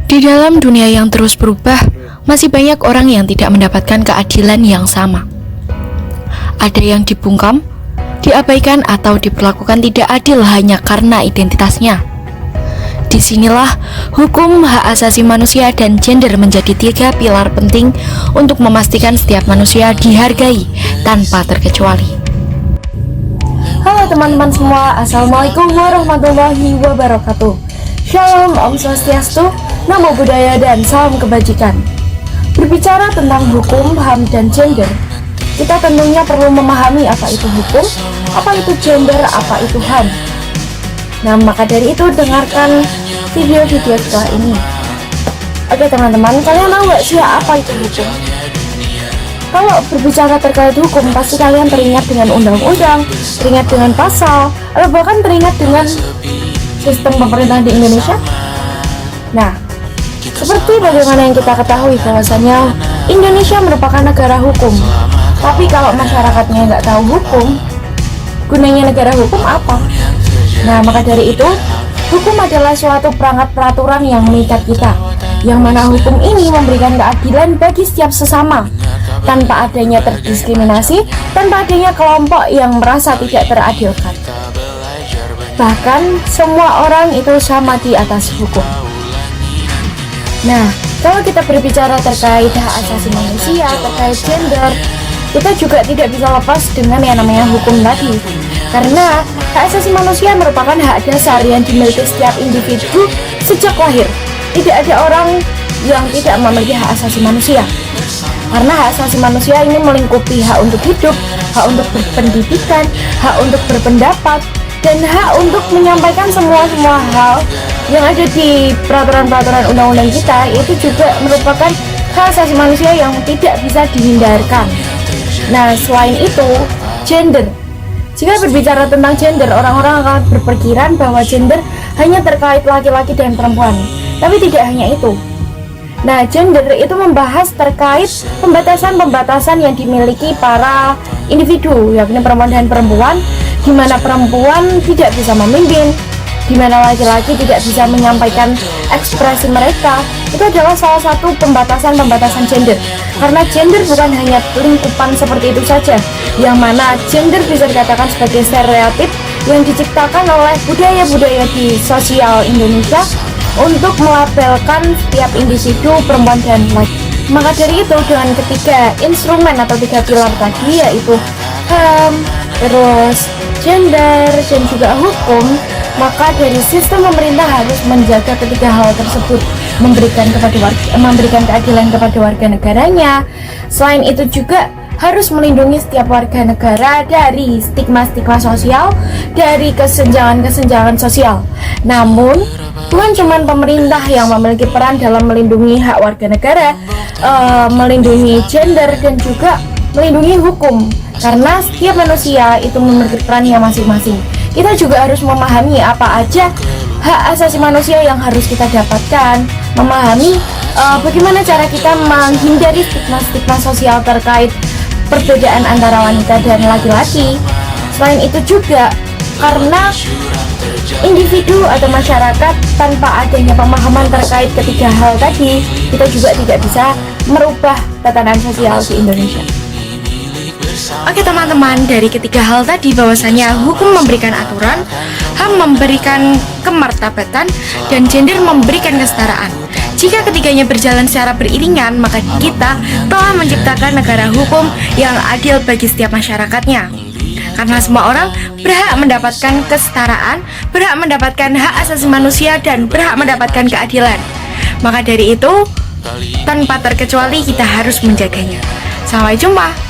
Di dalam dunia yang terus berubah, masih banyak orang yang tidak mendapatkan keadilan yang sama. Ada yang dibungkam, diabaikan atau diperlakukan tidak adil hanya karena identitasnya. Disinilah hukum hak asasi manusia dan gender menjadi 3 pilar penting untuk memastikan setiap manusia dihargai tanpa terkecuali. Halo teman-teman semua, Assalamualaikum warahmatullahi wabarakatuh. Shalom, Om Swastiastu, Namo Buddhaya, dan salam kebajikan. Berbicara tentang hukum, HAM, dan gender, kita tentunya perlu memahami apa itu hukum, apa itu gender, apa itu HAM. Nah, maka dari itu dengarkan video-video setelah ini. Oke teman-teman, kalian tahu gak sih apa itu hukum? Kalau berbicara terkait hukum, pasti kalian teringat dengan undang-undang, teringat dengan pasal, atau bahkan teringat dengan sistem pemerintahan di Indonesia. Nah, seperti bagaimana yang kita ketahui bahwasanya Indonesia merupakan negara hukum. Tapi kalau masyarakatnya nggak tahu hukum, gunanya negara hukum apa? Nah, maka dari itu, hukum adalah suatu perangkat peraturan yang mengikat kita, yang mana hukum ini memberikan keadilan bagi setiap sesama, tanpa adanya terdiskriminasi, tanpa adanya kelompok yang merasa tidak teradilkan. Bahkan, semua orang itu sama di atas hukum. Nah, kalau kita berbicara terkait hak asasi manusia, terkait gender, kita juga tidak bisa lepas dengan yang namanya hukum tadi. Karena hak asasi manusia merupakan hak dasar yang dimiliki setiap individu sejak lahir. Tidak ada orang yang tidak memiliki hak asasi manusia. Karena hak asasi manusia ini melingkupi hak untuk hidup, hak untuk berpendidikan, hak untuk berpendapat, dan hak untuk menyampaikan semua hal yang ada di peraturan-peraturan undang-undang kita. Itu juga merupakan hak asasi manusia yang tidak bisa dihindarkan. Nah, selain itu, gender. Jika berbicara tentang gender, orang-orang akan berpikiran bahwa gender hanya terkait laki-laki dan perempuan. Tapi tidak hanya itu. Nah, gender itu membahas terkait pembatasan-pembatasan yang dimiliki para individu, yakni perempuan dan perempuan, di mana perempuan tidak bisa memimpin, di mana laki-laki tidak bisa menyampaikan ekspresi mereka. Itu adalah salah satu pembatasan-pembatasan gender. Karena gender bukan hanya lingkupan seperti itu saja, yang mana gender bisa dikatakan sebagai stereotip yang diciptakan oleh budaya-budaya di sosial Indonesia untuk melabelkan setiap individu perempuan dan laki. Maka dari itu, dengan ketiga instrumen atau 3 pilar tadi, yaitu HAM, terus gender, dan juga hukum, maka dari sistem pemerintah harus menjaga ketiga hal tersebut, memberikan keadilan kepada warga negaranya. Selain itu juga harus melindungi setiap warga negara dari stigma-stigma sosial, dari kesenjangan-kesenjangan sosial. Namun, bukan cuma pemerintah yang memiliki peran dalam melindungi hak warga negara, melindungi gender, dan juga melindungi hukum. Karena setiap manusia itu memiliki perannya masing-masing. Kita juga harus memahami apa aja hak asasi manusia yang harus kita dapatkan, memahami bagaimana cara kita menghindari stigma-stigma sosial terkait perbedaan antara wanita dan laki-laki. Selain itu juga, karena individu atau masyarakat tanpa adanya pemahaman terkait ketiga hal tadi, kita juga tidak bisa merubah tatanan sosial di Indonesia. Oke teman-teman, dari ketiga hal tadi bahwasanya hukum memberikan aturan, HAM memberikan kemartabatan, dan gender memberikan kesetaraan. Jika ketiganya berjalan secara beriringan, maka kita telah menciptakan negara hukum yang adil bagi setiap masyarakatnya. Karena semua orang berhak mendapatkan kesetaraan, berhak mendapatkan hak asasi manusia, dan berhak mendapatkan keadilan. Maka dari itu, tanpa terkecuali kita harus menjaganya. Sampai jumpa.